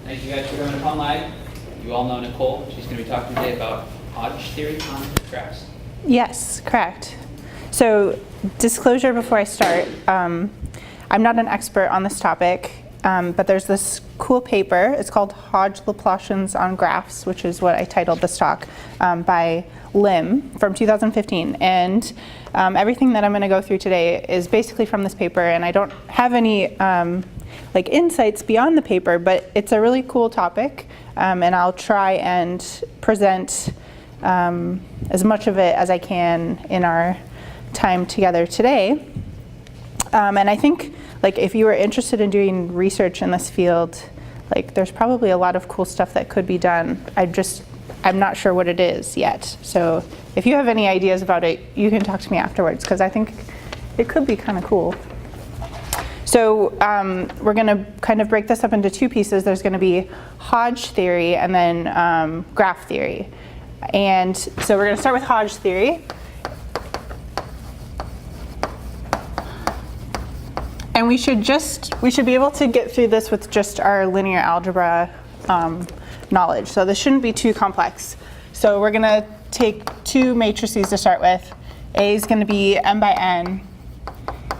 Thank you guys for coming to PUNLAG. You all know Nicole. She's going to be talking today about Hodge theory on graphs. Yes, correct. So disclosure before I start, I'm not an expert on this topic, but there's this cool paper. It's called Hodge Laplacians on Graphs, which is what I titled this talk, by Lim from 2015. And everything that I'm going to go through today is basically from this paper, and I don't have any like insights beyond the paper, but it's a really cool topic, and I'll try and present as much of it as I can in our time together today. And I think, like, if you were interested in doing research in this field, like, there's probably a lot of cool stuff that could be done. I'm not sure what it is yet. So if you have any ideas about it, you can talk to me afterwards, because I think it could be kind of cool. So we're going to kind of break this up into two pieces. There's going to be Hodge theory and then graph theory. And so we're going to start with Hodge theory. And we should be able to get through this with just our linear algebra knowledge. So this shouldn't be too complex. So we're going to take two matrices to start with. A is going to be m by n,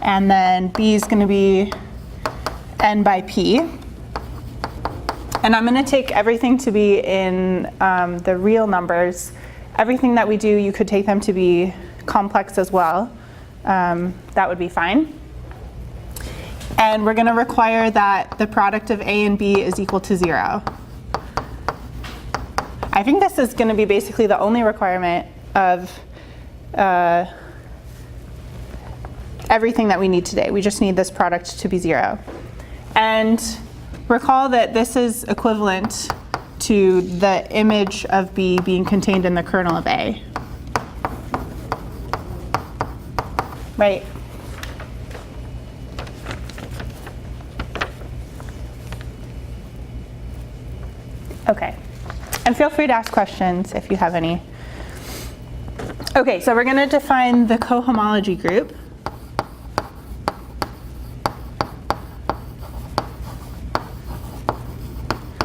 and then B is going to be n by p. And I'm going to take everything to be in the real numbers. Everything that we do, you could take them to be complex as well. That would be fine. And we're going to require that the product of A and B is equal to 0. I think this is going to be basically the only requirement of everything that we need today. We just need this product to be 0. And recall that this is equivalent to the image of B being contained in the kernel of A. Right? Okay. And feel free to ask questions if you have any. Okay, so we're going to define the cohomology group.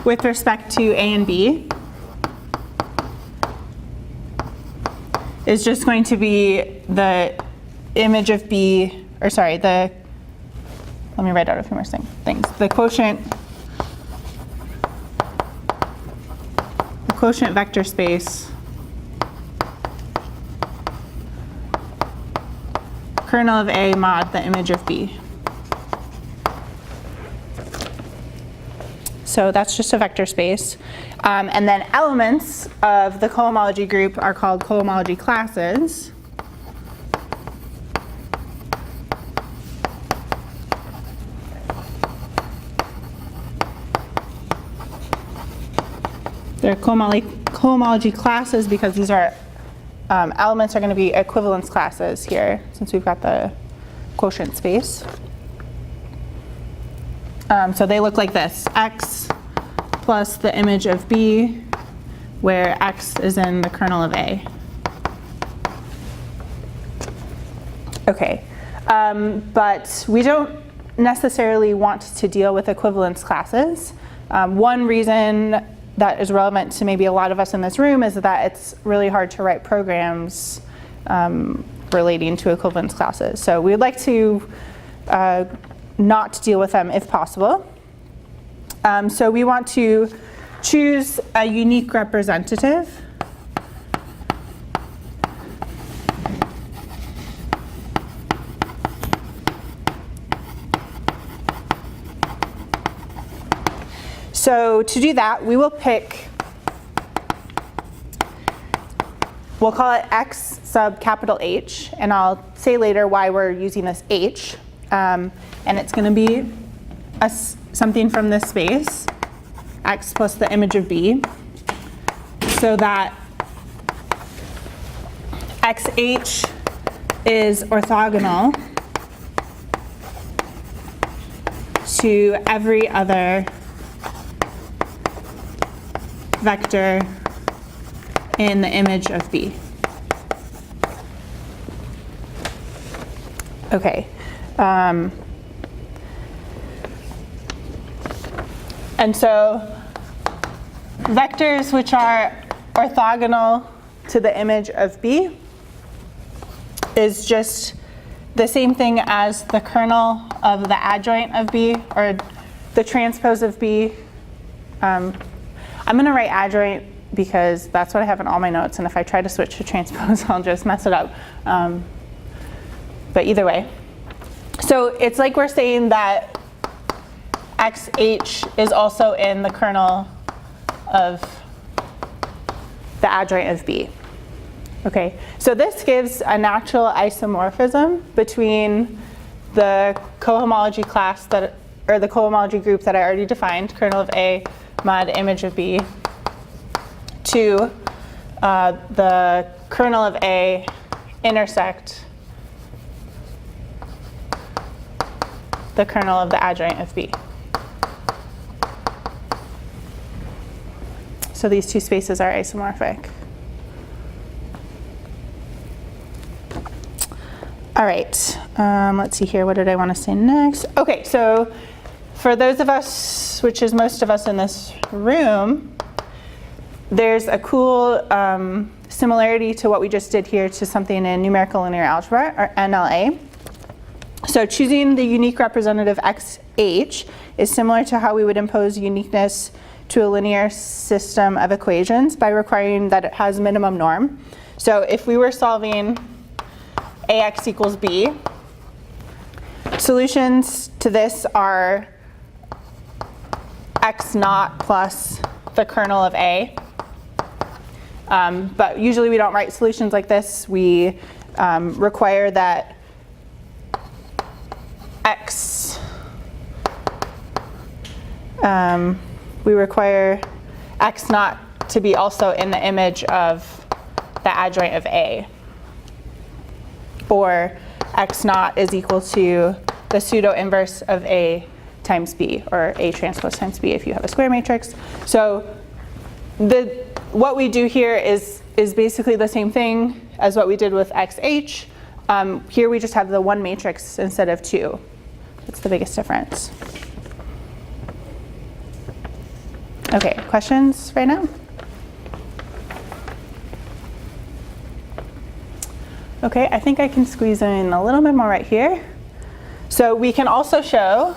With respect to A and B is just going to be the image of B, or sorry, let me write out a few more things. The quotient vector space, kernel of A mod the image of B. So that's just a vector space. And then elements of the cohomology group are called cohomology classes. They're cohomology classes because these are elements are going to be equivalence classes here, since we've got the quotient space. So they look like this: X plus the image of B, where X is in the kernel of A. Okay, but we don't necessarily want to deal with equivalence classes. One reason that is relevant to maybe a lot of us in this room is that it's really hard to write programs relating to equivalence classes. So we'd like to not deal with them if possible. So we want to choose a unique representative. So to do that, we will pick, we'll call it X sub capital H, and I'll say later why we're using this H. And it's going to be something from this space, X plus the image of B, so that XH is orthogonal to every other vector in the image of B. Okay. And so vectors which are orthogonal to the image of B is just the same thing as the kernel of the adjoint of B, or the transpose of B. I'm going to write adjoint because that's what I have in all my notes, and if I try to switch to transpose, I'll just mess it up. But either way. So it's like we're saying that XH is also in the kernel of the adjoint of B. Okay, so this gives a natural isomorphism between the cohomology class that, or the cohomology group that I already defined, kernel of A mod image of B, to the kernel of A intersect the kernel of the adjoint of B. So these two spaces are isomorphic. All right, let's see here. What did I want to say next? Okay, so for those of us, which is most of us in this room, there's a cool similarity to what we just did here to something in numerical linear algebra, or NLA. So choosing the unique representative XH is similar to how we would impose uniqueness to a linear system of equations by requiring that it has minimum norm. So if we were solving AX equals B, solutions to this are X naught plus the kernel of A. But usually we don't write solutions like this. We require that X, we require X naught to be also in the image of the adjoint of A. Or X naught is equal to the pseudo inverse of A times B, or A transpose times B if you have a square matrix. So what we do here is basically the same thing as what we did with XH. Here we just have the one matrix instead of two. That's the biggest difference. Okay, questions right now? Okay, I think I can squeeze in a little bit more right here. So we can also show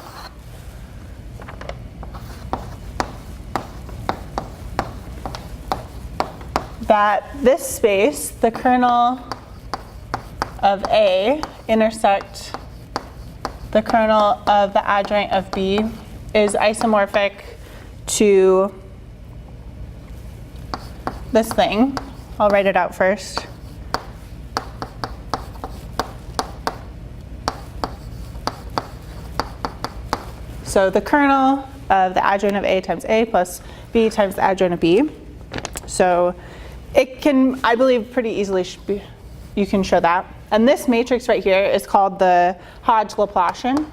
that this space, the kernel of A, intersect the kernel of the adjoint of B, is isomorphic to this thing. I'll write it out first. So the kernel of the adjoint of A times A plus B times the adjoint of B. So it can, I believe, pretty easily you can show that. And this matrix right here is called the Hodge Laplacian.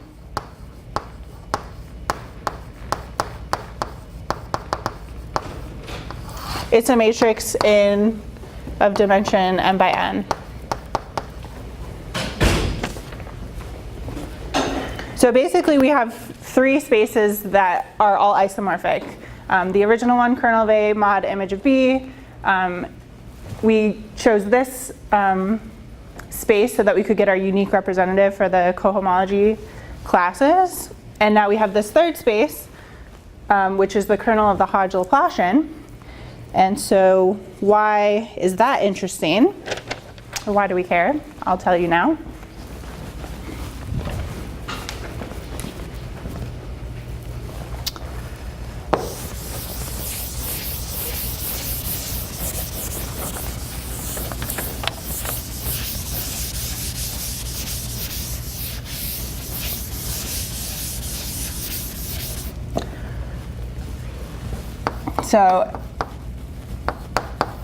It's a matrix of dimension n by n. So basically we have three spaces that are all isomorphic. The original one, kernel of A mod image of B. We chose this space so that we could get our unique representative for the cohomology classes. And now we have this third space, which is the kernel of the Hodge Laplacian. And so why is that interesting? Or why do we care? I'll tell you now. So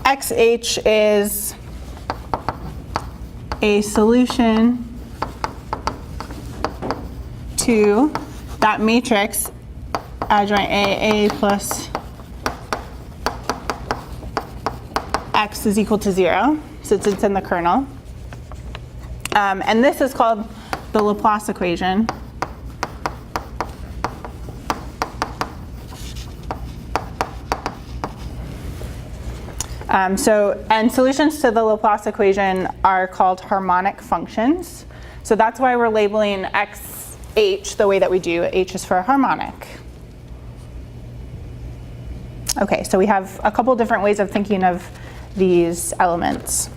XH is a solution to that matrix adjoint A plus X is equal to 0, since it's in the kernel. And this is called the Laplace equation. And solutions to the Laplace equation are called harmonic functions. So that's why we're labeling x, h the way that we do. H is for harmonic. Okay, so we have a couple different ways of thinking of these elements.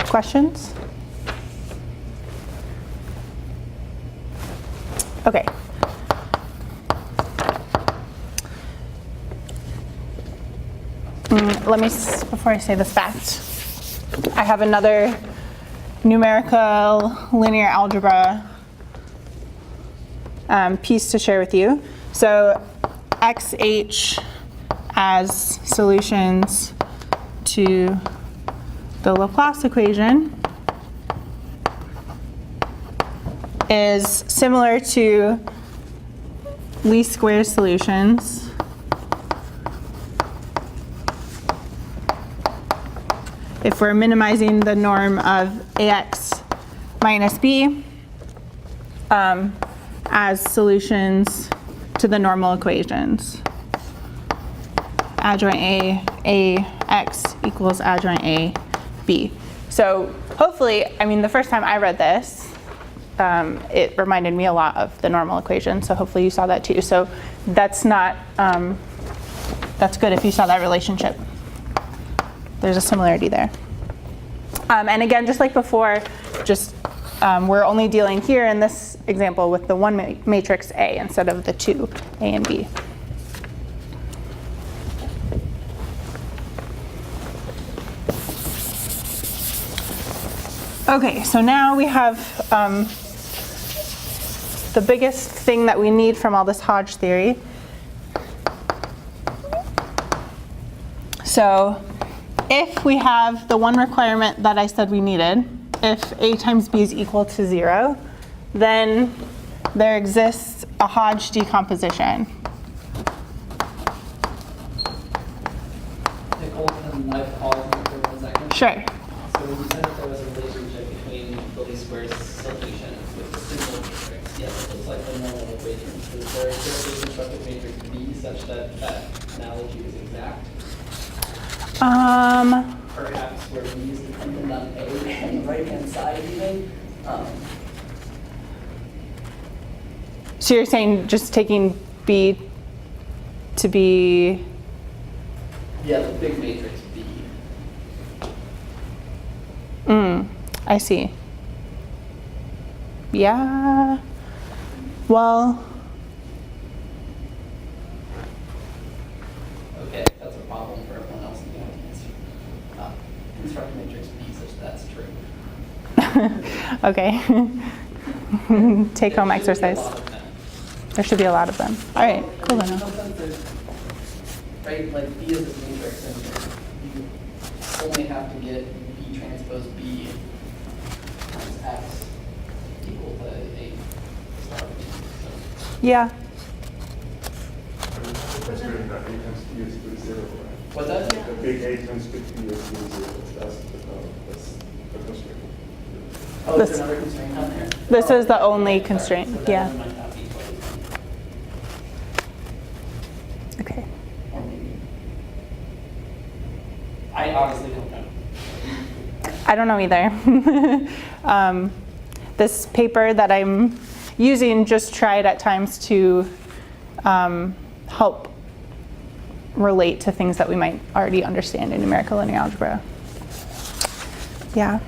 Questions? Okay. Let me, before I say this fact, I have another numerical linear algebra piece to share with you. So xh as solutions to the Laplace equation is similar to least squares solutions if we're minimizing the norm of ax minus b as solutions to the normal equations. Adjoint a x equals adjoint a b. So hopefully, I mean, the first time I read this, it reminded me a lot of the normal equation. So hopefully you saw that too. So that's not, that's good if you saw that relationship. There's a similarity there. And again, just like before, we're only dealing here in this example with the one matrix A instead of the two, A and B. Okay, so now we have the biggest thing that we need from all this Hodge theory. So if we have the one requirement that I said we needed, if A times B is equal to 0, then there exists a Hodge decomposition. Nicole, can I pause for 1 second? Sure. So when you said that there was a relationship between the least squares solution with the single matrix, yes, it looks like the normal equation. Is there a constructed matrix B such that that analogy is exact? Perhaps where B is dependent on A and the right-hand side even. So you're saying just taking B to be, Yeah, the big matrix B. I see. Yeah, well, Okay, that's a problem for everyone else in the audience. Construct matrix B such that's true. okay. Take home exercise. There should be a lot of them. All right, cool In enough. some sense, right, like B is this matrix, and you only have to get B transpose B times X equal to A star B. So, Yeah. Considering that A times B is equal to 0, right? what's that? The big A times big B is equal to 0. That's the constraint. Oh, is This- there another constraint on there? This is the only okay, sorry. constraint, So that yeah. one might not be equal to- Okay. or maybe. I honestly don't know. I don't know either. This paper that I'm using just tried at times to help relate to things that we might already understand in numerical linear algebra. Yeah.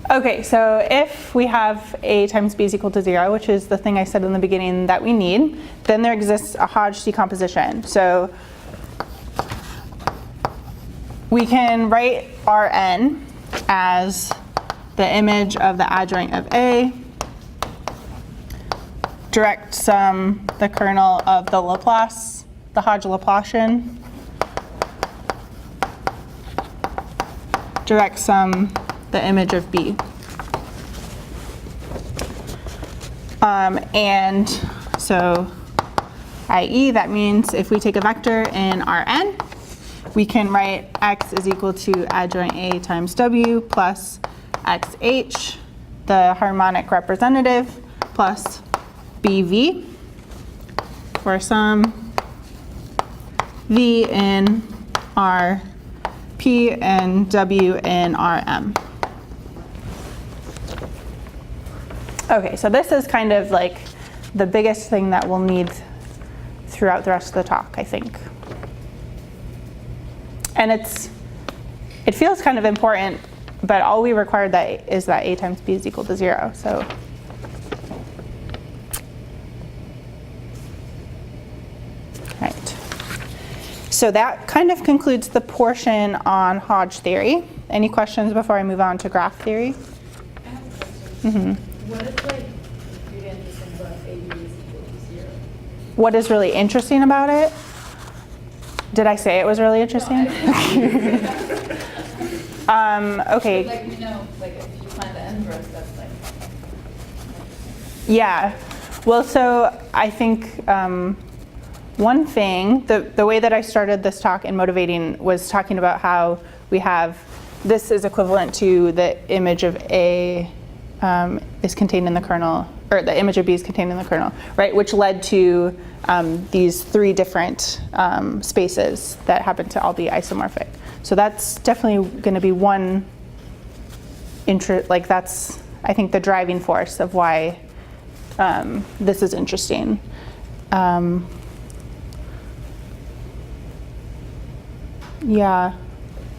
Okay, so if we have A times B is equal to 0, which is the thing I said in the beginning that we need, then there exists a Hodge decomposition. So we can write Rn as the image of the adjoint of A, direct sum the kernel of the Laplace, the Hodge Laplacian, direct sum the image of B. And so, i.e., that means if we take a vector in Rn, we can write x is equal to adjoint A times W plus xh, the harmonic representative, plus BV for some V in R, P and W in RM. Okay, so this is kind of like the biggest thing that we'll need throughout the rest of the talk, I think. And it feels kind of important, but all we require that is that A times B is equal to 0. So right. So that kind of concludes the portion on Hodge theory. Any questions before I move on to graph theory? I have a question. Mm-hmm. What is like really interesting about AB is equal to 0? What is really interesting about it? Did I say it was really interesting? Okay. Like we know, like if you find the inverse, that's like. Yeah. Well, so I think one thing, the way that I started this talk in motivating was talking about how we have, this is equivalent to the image of A is contained in the kernel, or the image of B is contained in the kernel, right? Which led to these 3 different spaces that happen to all be isomorphic. So that's definitely going to be one like that's, I think, the driving force of why this is interesting. Yeah.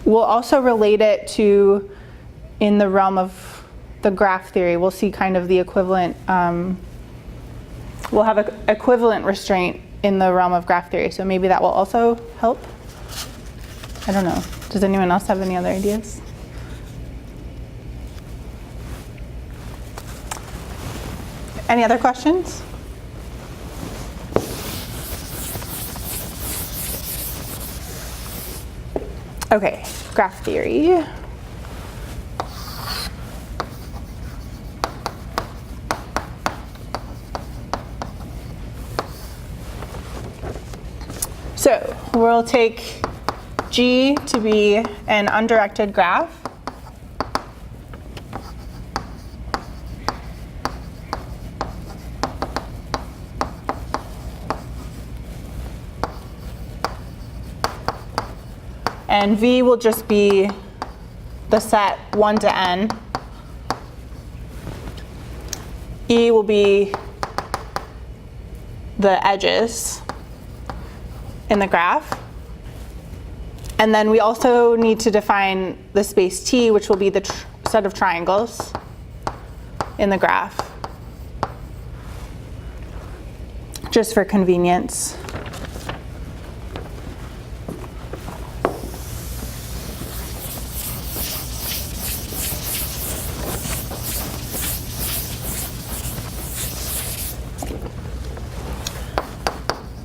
We'll also relate it to, in the realm of the graph theory, we'll see kind of the equivalent, we'll have an equivalent restraint in the realm of graph theory. So maybe that will also help. I don't know. Does anyone else have any other ideas? Any other questions? Okay, graph theory. So we'll take G to be an undirected graph. And V will just be the set 1 to n. E will be the edges in the graph. And then we also need to define the space T, which will be the set of triangles in the graph, just for convenience.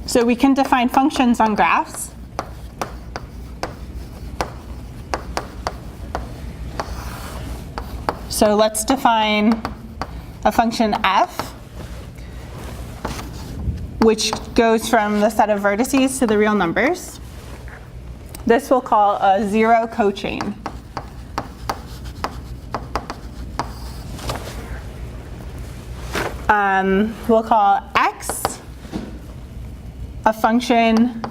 So we can define functions on graphs. So let's define a function f, which goes from the set of vertices to the real numbers. This we'll call a 0 cochain. We'll call x a function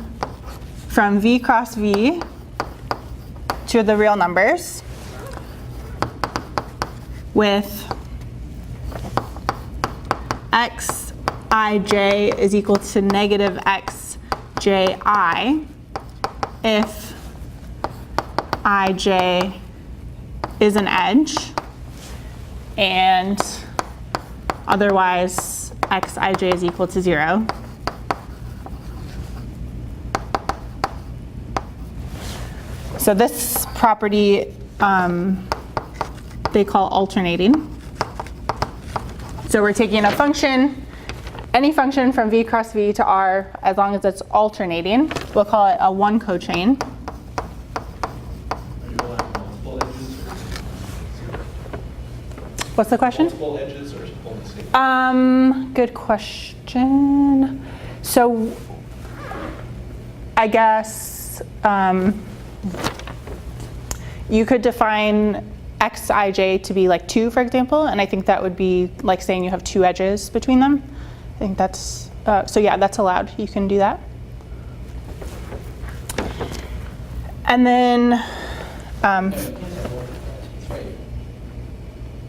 from v cross v to the real numbers with xij is equal to negative xji if ij is an edge, and otherwise xij is equal to 0. So this property they call alternating. So we're taking a function, any function from v cross v to r, as long as it's alternating. We'll call it a 1 cochain. What's the question? Multiple edges or only single? Good question. So I guess you could define xij to be like 2, for example, and I think that would be like saying you have 2 edges between them. I think that's, so yeah, that's allowed. You can do that. And then, No, you can't have multiple edges, right?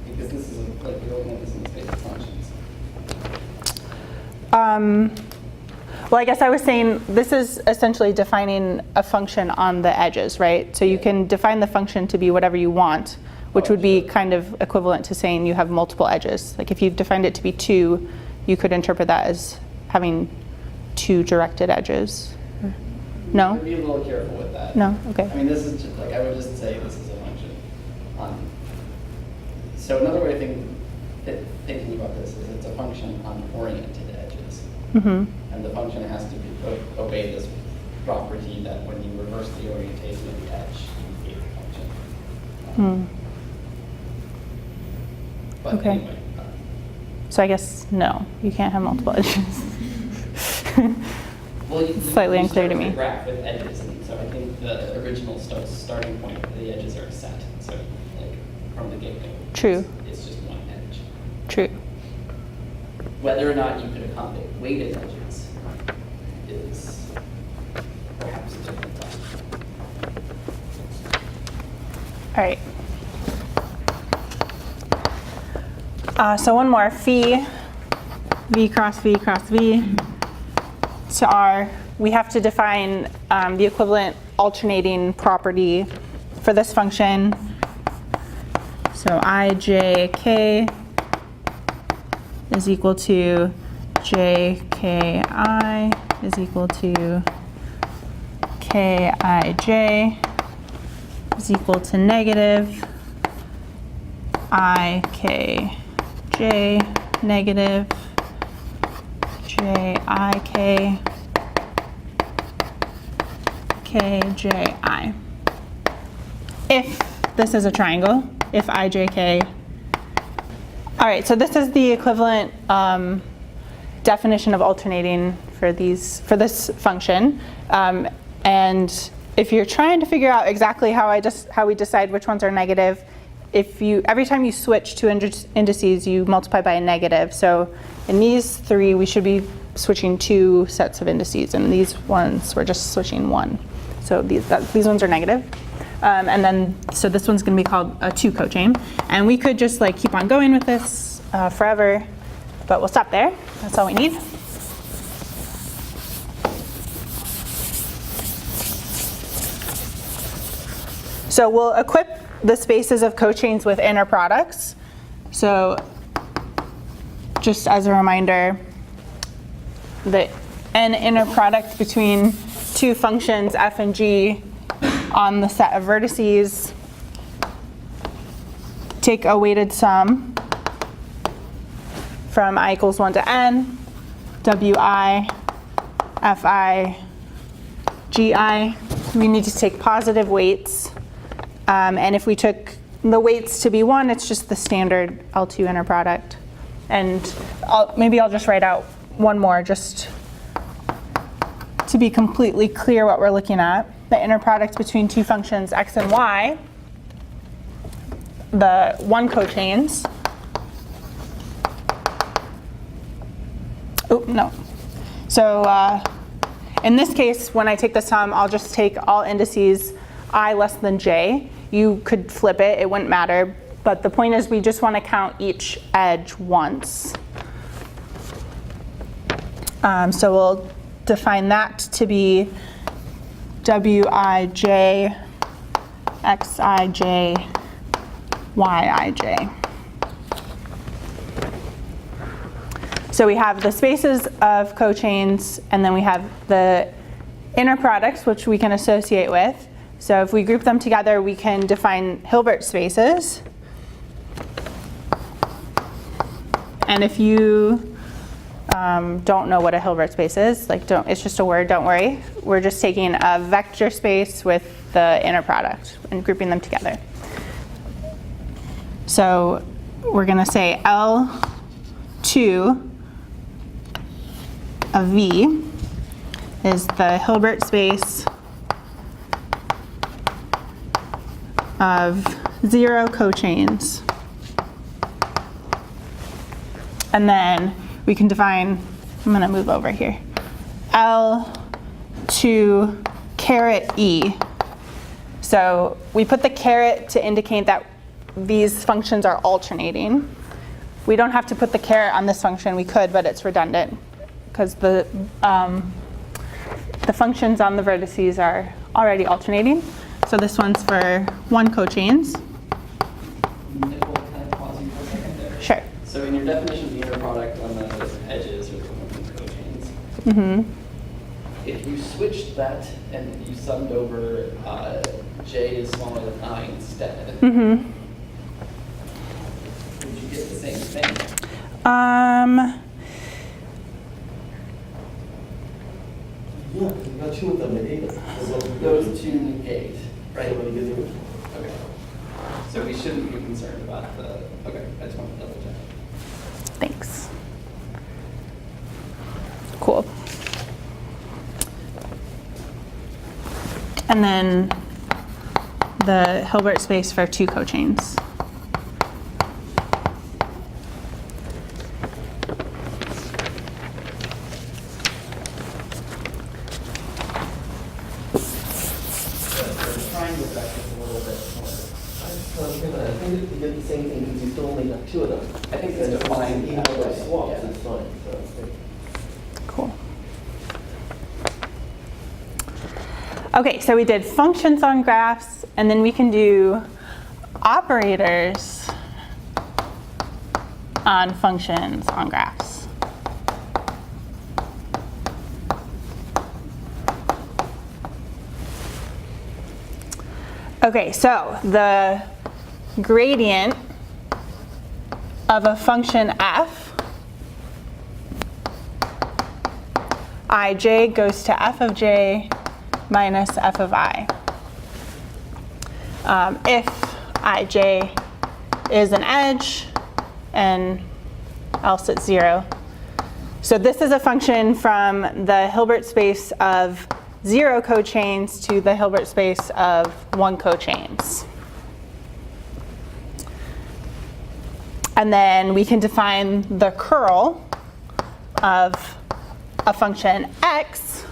Because this is like you're looking at this in the space of functions. well, I guess I was saying this is essentially defining a function on the edges, right? So you can define the function to be whatever you want, which would be kind of equivalent to saying you have multiple edges. Like if you've defined it to be 2, you could interpret that as having 2 directed edges. No? Be a little careful with that. No? Okay. I mean, this is just, like, I would just say this is a function. So another way of thinking about this is it's a function on oriented edges. Mm-hmm. And the function has to obey this property that when you reverse the orientation of the edge, you create the function. But Okay. anyway, So I guess no, you can't have multiple edges. well, Slightly unclear to start with me. a graph with edges, and so I think the original starting point, the edges are set. So like from the get-go, True. it's just one edge. True. Whether or not you could accommodate weighted edges is perhaps a different question. All right. So one more, phi, v cross v cross v to r. We have to define the equivalent alternating property for this function. So ijk is equal to jki is equal to kij is equal to negative ikj negative jik kji. If this is a triangle, if ijk. All right, so this is the equivalent definition of alternating for this function. And if you're trying to figure out exactly how we decide which ones are negative, every time you switch two indices, you multiply by a negative. So in these 3, we should be switching 2 sets of indices, and these ones we're just switching 1. So these ones are negative. And then, so this one's going to be called a 2 cochain. And we could just like keep on going with this forever, but we'll stop there. That's all we need. So we'll equip the spaces of cochains with inner products. So just as a reminder, the n inner product between 2 functions f and g on the set of vertices, take a weighted sum from I equals 1 to n, wi, fi, gi. We need to take positive weights. And if we took the weights to be 1, it's just the standard L2 inner product. And maybe I'll just write out one more just to be completely clear what we're looking at. The inner product between 2 functions x and y, the 1 cochains. Oh, no. So in this case, when I take the sum, I'll just take all indices I less than j. You could flip it, it wouldn't matter. But the point is we just want to count each edge once. So we'll define that to be wij, xij, yij. So we have the spaces of cochains, and then we have the inner products, which we can associate with. So if we group them together, we can define Hilbert spaces. And if you don't know what a Hilbert space is, it's just a word, don't worry. We're just taking a vector space with the inner product and grouping them together. So we're going to say L2 of V is the Hilbert space of 0 cochains. And then we can define, I'm going to move over here, L2 caret E So we put the caret to indicate that these functions are alternating. We don't have to put the caret on this function. We could, but it's redundant because the functions on the vertices are already alternating. So this one's for 1 cochains. Nicole, can I pause you for a second there? Sure. So in your definition of the inner product on the edges or the cochains, Mm-hmm. if you switched that and you summed over j is smaller than I instead, Mm-hmm. would you get the same thing? Yeah, because you got 2 of them in 8. Those two negate, right? So what do you do? Okay. So we shouldn't be concerned about the, okay, I just want to double check. Thanks. Cool. And then the Hilbert space for 2 cochains. The triangle vector is a little bit more. I think you get the same thing because you still only got 2 of them. I think And it's defined. even though they're swaps, Yeah. it's fine. So I think Cool. Okay, so we did functions on graphs, and then we can do operators on functions on graphs. Okay, so the gradient of a function f, ij goes to f of j minus f of I. If ij is an edge and else it's 0. So this is a function from the Hilbert space of 0 cochains to the Hilbert space of 1 cochains. And then we can define the curl of a function x.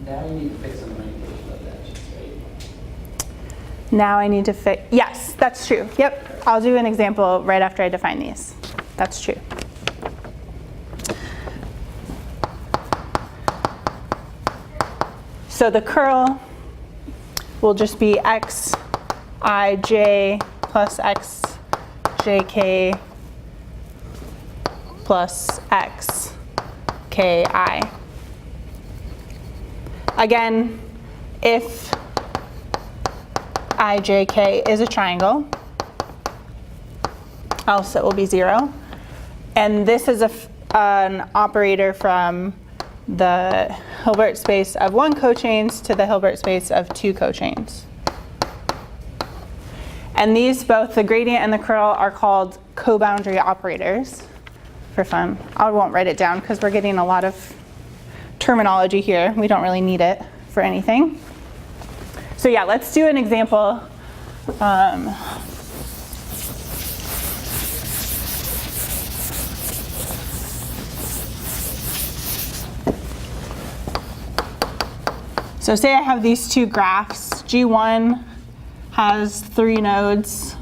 Now you need to fix some orientation of the edges, right? Now I need to fix, yes, that's true. Yep, I'll do an example right after I define these. That's true. So the curl will just be x I j plus x j k plus x k I. Again, if I j k is a triangle, else it will be 0. And this is an operator from the Hilbert space of 1 cochains to the Hilbert space of 2 cochains. And these, both the gradient and the curl, are called co-boundary operators for fun. I won't write it down because we're getting a lot of terminology here. We don't really need it for anything. So yeah, let's do an example. So say I have these 2 graphs. G1 has 3 nodes,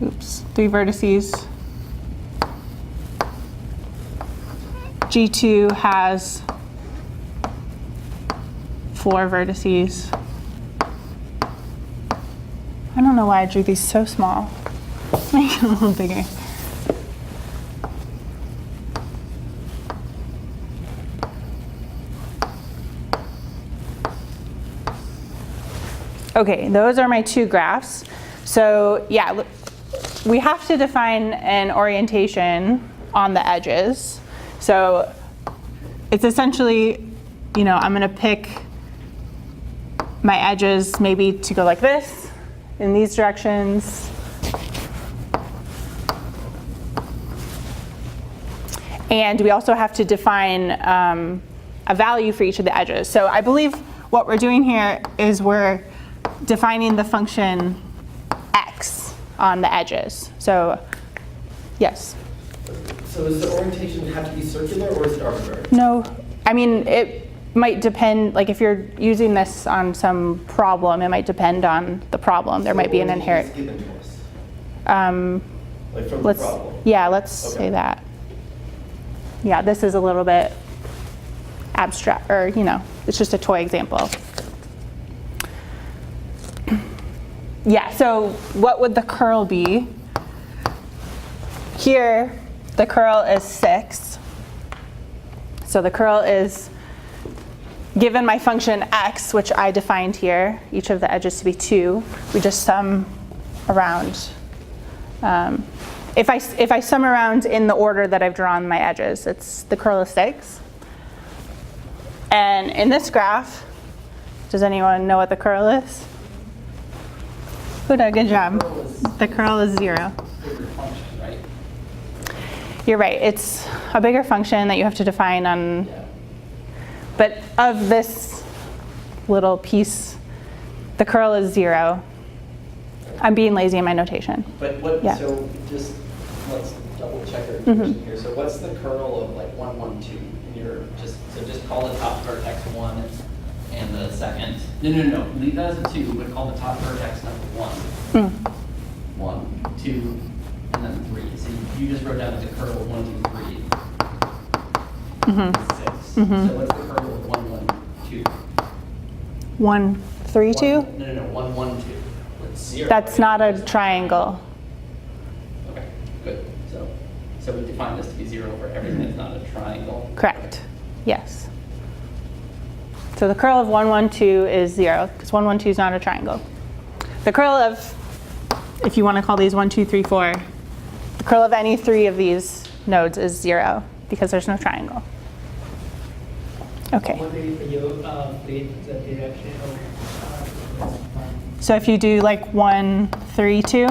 3 vertices. G2 has 4 vertices. I don't know why I drew these so small. Let's make it a little bigger. Okay, those are my 2 graphs. So yeah, we have to define an orientation on the edges. So it's essentially, I'm going to pick my edges maybe to go like this, in these directions. And we also have to define a value for each of the edges. So I believe what we're doing here is we're defining the function x on the edges. So, yes? So does the orientation have to be circular or is it arbitrary? No, I mean, it might depend, like if you're using this on some problem, it might depend on the problem. There might be an inherent. Given to us, Um, like from the let's, problem. yeah, let's Okay. say that. Yeah, this is a little bit abstract, or it's just a toy example. Yeah, so what would the curl be? Here, the curl is 6. So the curl is, given my function x, which I defined here, each of the edges to be 2, we just sum around. If I sum around in the order that I've drawn my edges, it's the curl of 6. And in this graph, does anyone know what the curl is? Huda, good job. The curl is 0. Bigger function, right? You're right. It's a bigger function that you have to define on. Yeah. But of this little piece, the curl is 0. I'm being lazy in my notation. But what, Yeah. so just, let's double check our equation here. So what's the kernel of like 1, 1, 2? So just call the top vertex 1 and the second. No. Leave that as a 2, but call the top vertex number 1. 1, 2, and then 3. So you just wrote down the kernel of 1, 2, 3. 6. So what's the kernel of 1, 1, 2? 1, 3, 2? No. 1, 1, 2. That's 0. That's not a triangle. Okay, good. So we define this to be 0 for everything that's not a triangle. Correct. Yes. So the curl of 1, 1, 2 is 0, because 1, 1, 2 is not a triangle. The curl of, if you want to call these 1, 2, 3, 4, the curl of any 3 of these nodes is 0, because there's no triangle. Okay. What if you flip the direction of So if you do like 1, 3, 2,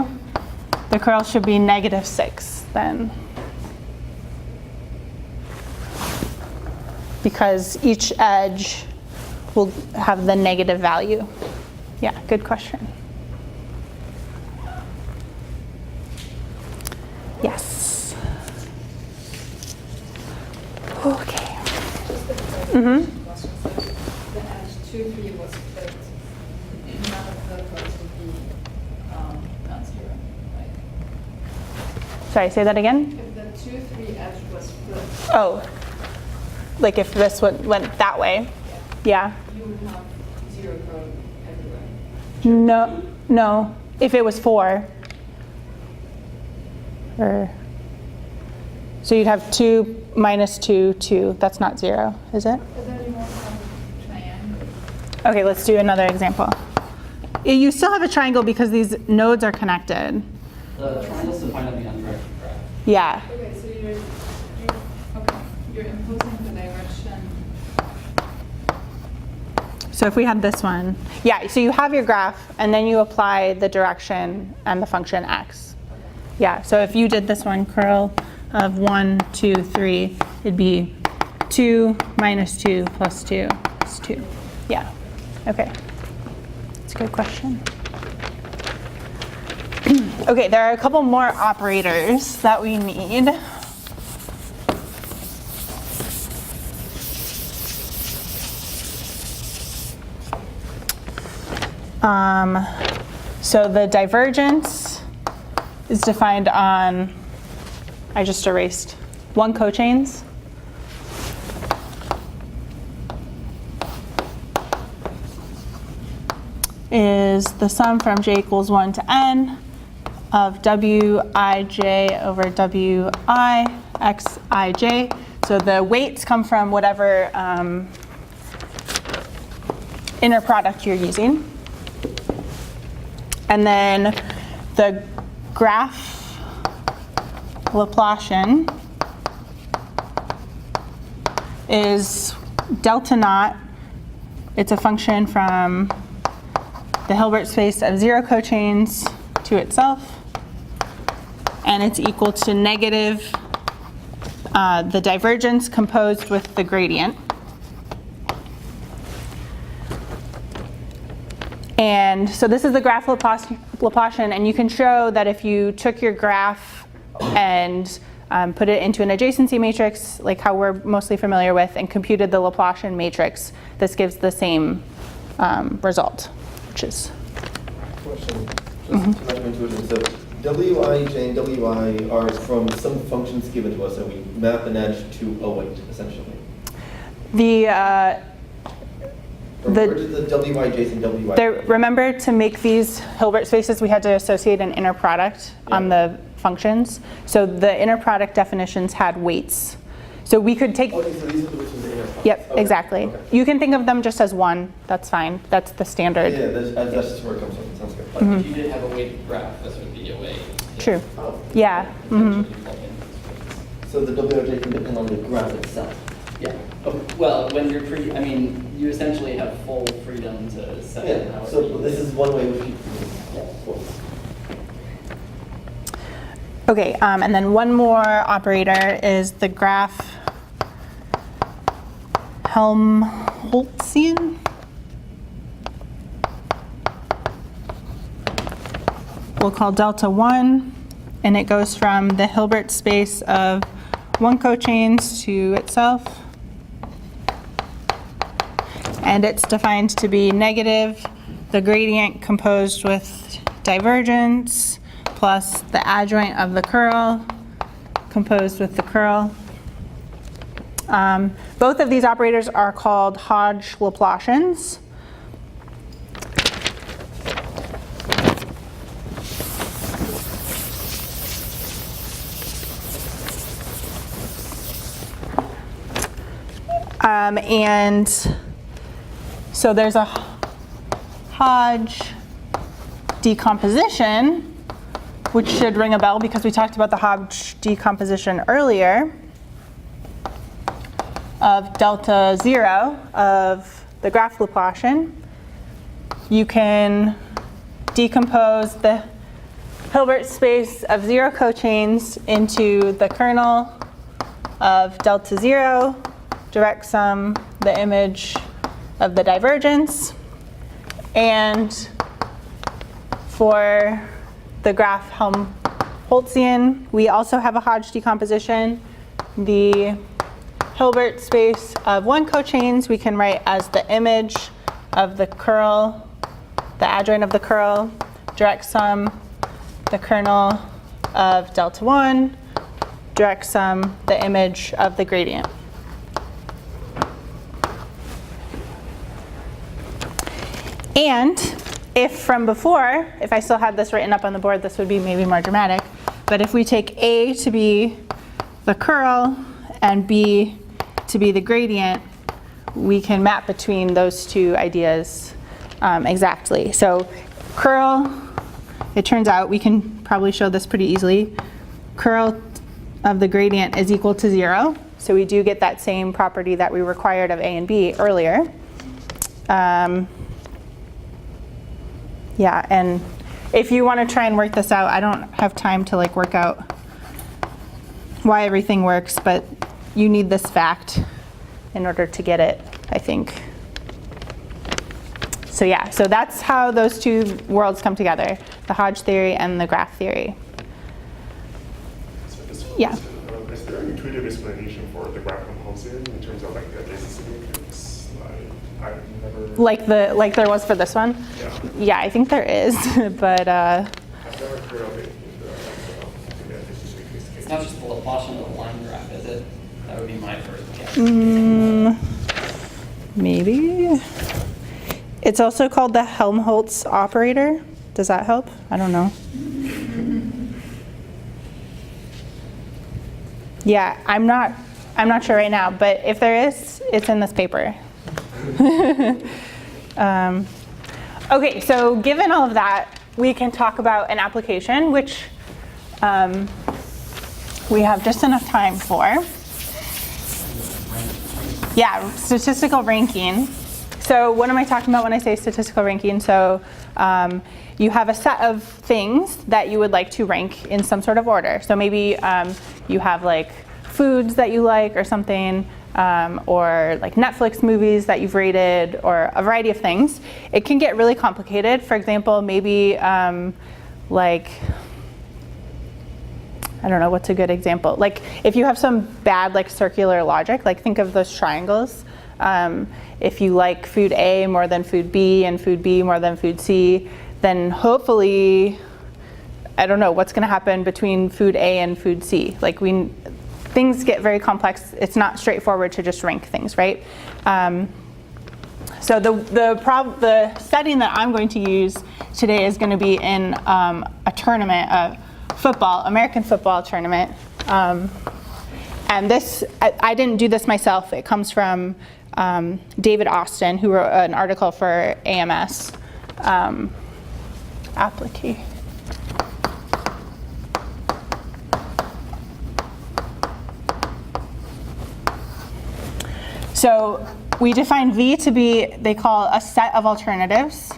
the curl should be -6 then. Because each edge will have the negative value. Yeah, good question. Yes. Okay. The edge 2, 3 was flipped. None of the curves would be non-zero, right? Sorry, say that again? If the 2, 3 edge was flipped, Oh, like if this went that way? Yeah. you would have 0 curl everywhere. No. If it was 4. So you'd have 2 minus 2, 2. That's not 0, is it? But then you won't have a triangle. Okay, let's do another example. You still have a triangle because these nodes are connected. The triangle's defined on the undirected graph. Yeah. Okay, so you're imposing the direction. So if we had this one, yeah, so you have your graph and then you apply the direction and the function x. Yeah, so if you did this one, curl of 1, 2, 3, it'd be 2 minus 2 plus 2 is 2. Yeah, okay. That's a good question. Okay, there are a couple more operators that we need. So the divergence is defined on, I just erased, 1 cochains. Is the sum from j equals 1 to n of wij over wi xij. So the weights come from whatever inner product you're using. And then the graph Laplacian is delta naught. It's a function from the Hilbert space of 0 cochains to itself. And it's equal to negative the divergence composed with the gradient. And so this is the graph Laplacian, and you can show that if you took your graph and put it into an adjacency matrix, like how we're mostly familiar with, and computed the Laplacian matrix. This gives the same result, which is. Question. Just to mention intuition. So Wij and Wi are from some functions given to us, and we map an edge to a weight, essentially. Where did the Wij and Wi? Remember, to make these Hilbert spaces, we had to associate an inner product on the functions. So the inner product definitions had weights. So we could take. Okay, so these are the which is the inner product. Yep, Okay, exactly. okay. You can think of them just as one. That's fine. That's the standard. Yeah, that's just where it comes from. Sounds good. Like if you did have a weighted graph, this would be a way. to True. Oh. Yeah. Mhm. potentially plug in these weights. So the Wij can depend on the graph itself. Yeah. Well, when you're you essentially have full freedom to set it Yeah. however So you this is one way we. Yeah. Cool. Okay, and then one more operator is the graph Helmholtzian. We'll call delta 1, and it goes from the Hilbert space of one cochains to itself. And it's defined to be negative, the gradient composed with divergence, plus the adjoint of the curl, composed with the curl. Both of these operators are called Hodge Laplacians. And so there's a Hodge decomposition, which should ring a bell because we talked about the Hodge decomposition earlier, of delta 0 of the graph Laplacian. You can decompose the Hilbert space of 0 cochains into the kernel of delta 0, direct sum the image of the divergence, and for the graph Helmholtzian, we also have a Hodge decomposition. The Hilbert space of one cochains we can write as the image of the curl, the adjoint of the curl, direct sum the kernel of delta 1, direct sum the image of the gradient. And if from before, if I still had this written up on the board, this would be maybe more dramatic. But if we take A to be the curl and B to be the gradient, we can map between those two ideas exactly. So curl, it turns out we can probably show this pretty easily. Curl of the gradient is equal to 0. So we do get that same property that we required of A and B earlier. Yeah, and if you want to try and work this out, I don't have time to like work out why everything works, but you need this fact in order to get it, I think. So yeah, so that's how those two worlds come together, the Hodge theory and the graph theory. Yeah. Is there an intuitive explanation for the graph Helmholtzian in terms of like the adjacency matrix? I've never. Like there was for this one? Yeah. Yeah, I think there is, but I've never heard of it in the adjacency matrix case. It's not just the Laplacian of the line graph, is it? That would be my first guess. Maybe. It's also called the Helmholtz operator. Does that help? I don't know. Yeah, I'm not sure right now, but if there is, it's in this paper. Okay, so given all of that, we can talk about an application, which we have just enough time for. Yeah, statistical ranking. So what am I talking about when I say statistical ranking? So you have a set of things that you would like to rank in some sort of order. So maybe you have like foods that you like or something, or like Netflix movies that you've rated, or a variety of things. It can get really complicated. For example, maybe like I don't know, what's a good example? Like if you have some bad like circular logic, like think of those triangles. If you like food A more than food B and food B more than food C, then hopefully, I don't know, what's gonna happen between food A and food C? Like things get very complex. It's not straightforward to just rank things, right? So the setting that I'm going to use today is going to be in a tournament, a American football tournament. And this, I didn't do this myself. It comes from David Austin, who wrote an article for AMS. Application. So we define V to be, they call a set of alternatives.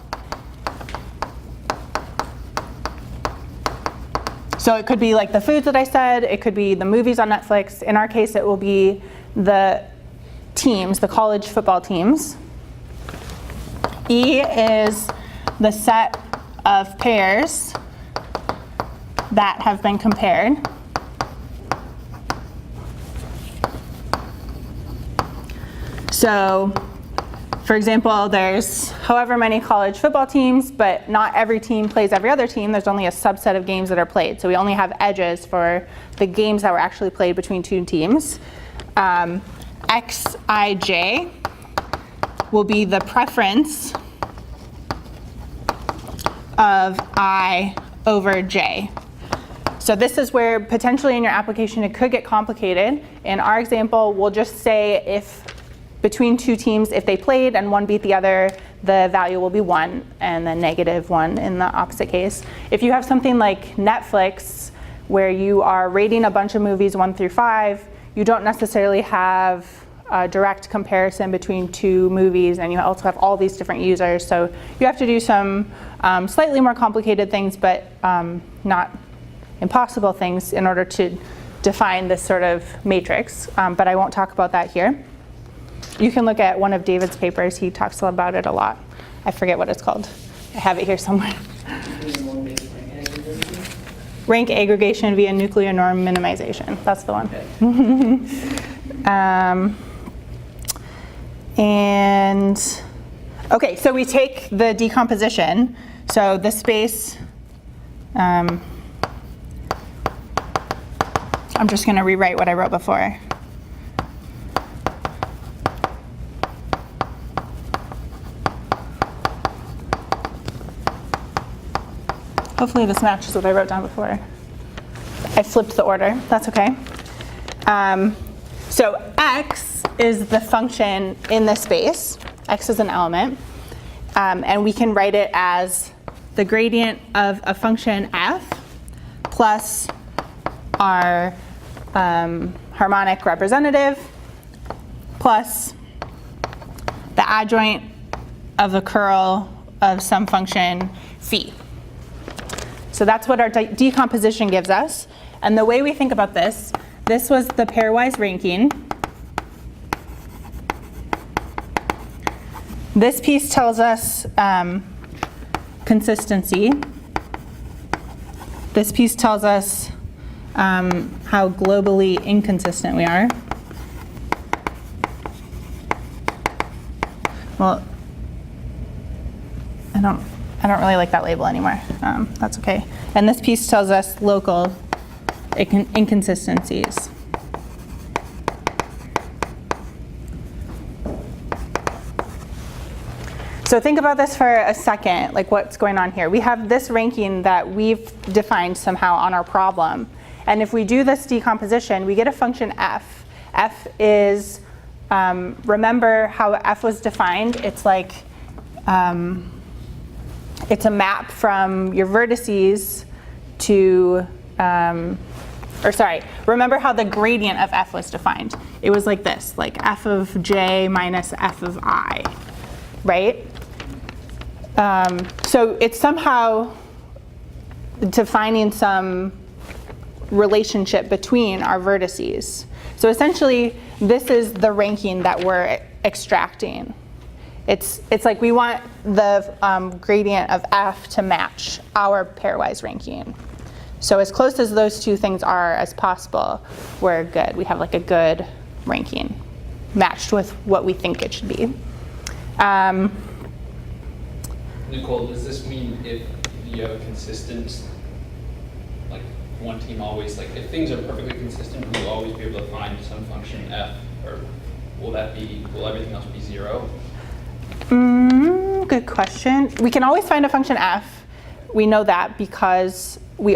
So it could be like the foods that I said, it could be the movies on Netflix. In our case, it will be the teams, the college football teams. E is the set of pairs that have been compared. So, for example, there's however many college football teams, but not every team plays every other team. There's only a subset of games that are played. So we only have edges for the games that were actually played between two teams. Xij will be the preference of I over j. So this is where potentially in your application it could get complicated. In our example, we'll just say if between two teams, if they played and one beat the other, the value will be 1 and then -1 in the opposite case. If you have something like Netflix where you are rating a bunch of movies 1 through 5, you don't necessarily have a direct comparison between two movies, and you also have all these different users. So you have to do some slightly more complicated things, but not impossible things in order to define this sort of matrix. But I won't talk about that here. You can look at one of David's papers. He talks about it a lot. I forget what it's called. I have it here somewhere. Rank aggregation via nuclear norm minimization. That's the one. And okay, so we take the decomposition. So the space, I'm just going to rewrite what I wrote before. Hopefully this matches what I wrote down before. I flipped the order, that's okay. So x is the function in the space. X is an element. And we can write it as the gradient of a function f plus our harmonic representative plus the adjoint of the curl of some function phi. So that's what our decomposition gives us. And the way we think about this was the pairwise ranking. This piece tells us consistency. This piece tells us how globally inconsistent we are. Well, I don't really like that label anymore. That's okay. And this piece tells us local inconsistencies. So think about this for a second, like what's going on here. We have this ranking that we've defined somehow on our problem. And if we do this decomposition, we get a function f. F is, remember how f was defined? It's like, it's a map from your vertices to, remember how the gradient of f was defined. It was like this, like f of j minus f of I, right? So it's somehow defining some relationship between our vertices. So essentially, this is the ranking that we're extracting. It's like we want the gradient of f to match our pairwise ranking. So as close as those two things are as possible, we're good. We have like a good ranking matched with what we think it should be. Nicole, does this mean if you have a consistent, like one team always, like if things are perfectly consistent, will you always be able to find some function f, or will everything else be 0? Good question. We can always find a function f. We know that because we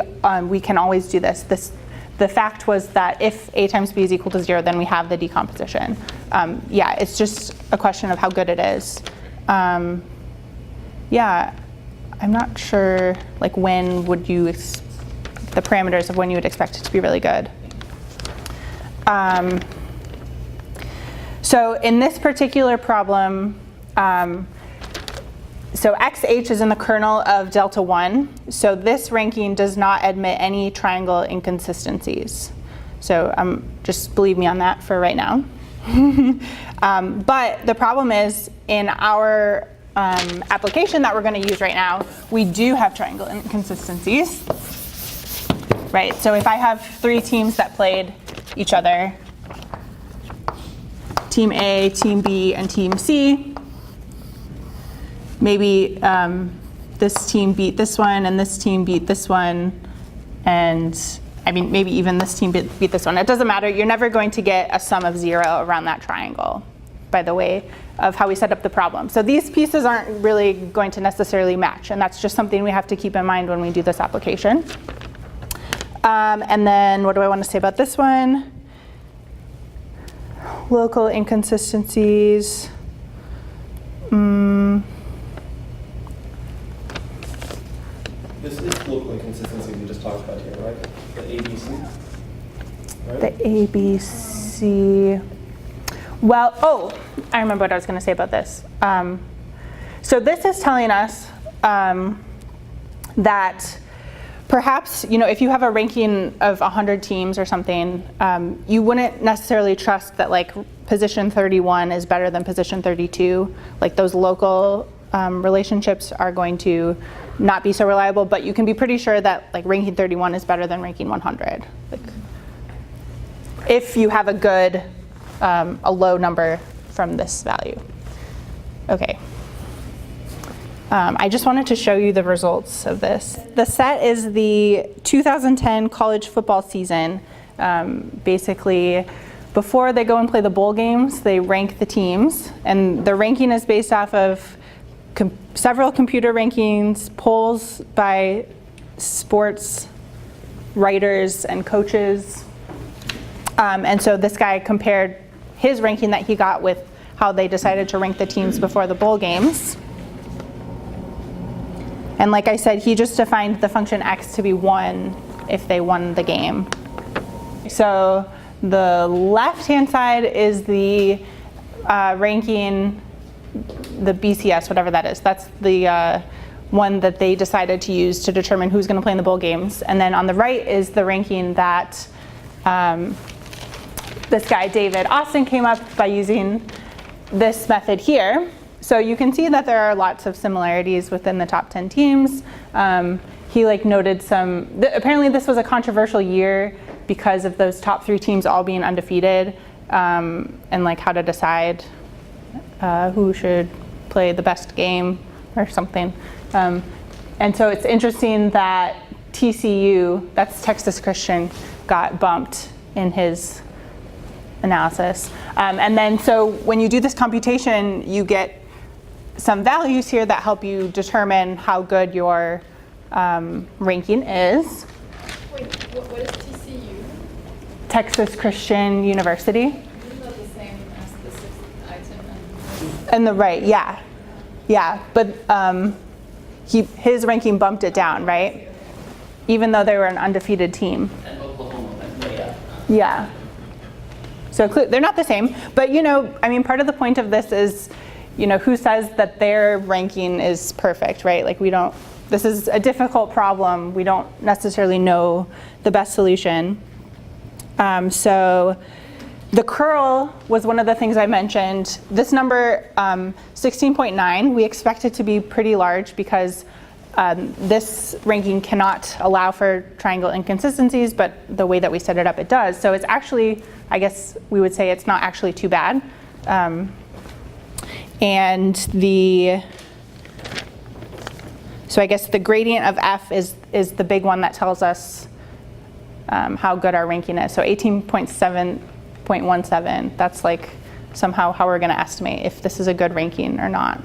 can always do this. The fact was that if a times b is equal to 0, then we have the decomposition. Yeah, it's just a question of how good it is. Yeah, I'm not sure like when would you, the parameters of when you would expect it to be really good. So in this particular problem, so xh is in the kernel of delta 1. So this ranking does not admit any triangle inconsistencies. So just believe me on that for right now. But the problem is in our application that we're going to use right now, we do have triangle inconsistencies. Right, so if I have 3 teams that played each other, Team A, Team B, and Team C, maybe this team beat this one, and this team beat this one, and I mean, maybe even this team beat this one. It doesn't matter. You're never going to get a sum of 0 around that triangle, by the way of how we set up the problem. So these pieces aren't really going to necessarily match, and that's just something we have to keep in mind when we do this application. And then what do I want to say about this one? Local inconsistencies. This is local inconsistency we just talked about here, right? The ABC, right? The ABC. Well, oh, I remember what I was going to say about this. So this is telling us that perhaps, if you have a ranking of 100 teams or something, you wouldn't necessarily trust that like position 31 is better than position 32. Like those local relationships are going to not be so reliable, but you can be pretty sure that like ranking 31 is better than ranking 100. Like, if you have a good, a low number from this value. Okay. I just wanted to show you the results of this. The set is the 2010 college football season. Basically, before they go and play the bowl games, they rank the teams. And the ranking is based off of several computer rankings, polls by sports writers and coaches. And so this guy compared his ranking that he got with how they decided to rank the teams before the bowl games. And like I said, he just defined the function x to be 1 if they won the game. So the left-hand side is the ranking, the BCS, whatever that is. That's the one that they decided to use to determine who's going to play in the bowl games. And then on the right is the ranking that this guy, David Austin, came up by using this method here. So you can see that there are lots of similarities within the top 10 teams. He noted some, apparently this was a controversial year because of those top 3 teams all being undefeated, and how to decide who should play the best game or something. And so it's interesting that TCU, that's Texas Christian, got bumped in his analysis. And then so when you do this computation, you get some values here that help you determine how good your ranking is. Wait, what is TCU? Texas Christian University. Isn't that the same as the 6th item? And the right, yeah. Yeah, but his ranking bumped it down, right? Even though they were an undefeated team. And Oklahoma went way up. Yeah. So they're not the same, but part of the point of this is, who says that their ranking is perfect, right? This is a difficult problem. We don't necessarily know the best solution. So the curl was one of the things I mentioned. This number, 16.9, we expect it to be pretty large because This ranking cannot allow for triangle inconsistencies, but the way that we set it up, it does. So it's actually, I guess we would say it's not actually too bad. So I guess the gradient of F is the big one that tells us how good our ranking is. So 18.7.17, that's like somehow how we're going to estimate if this is a good ranking or not.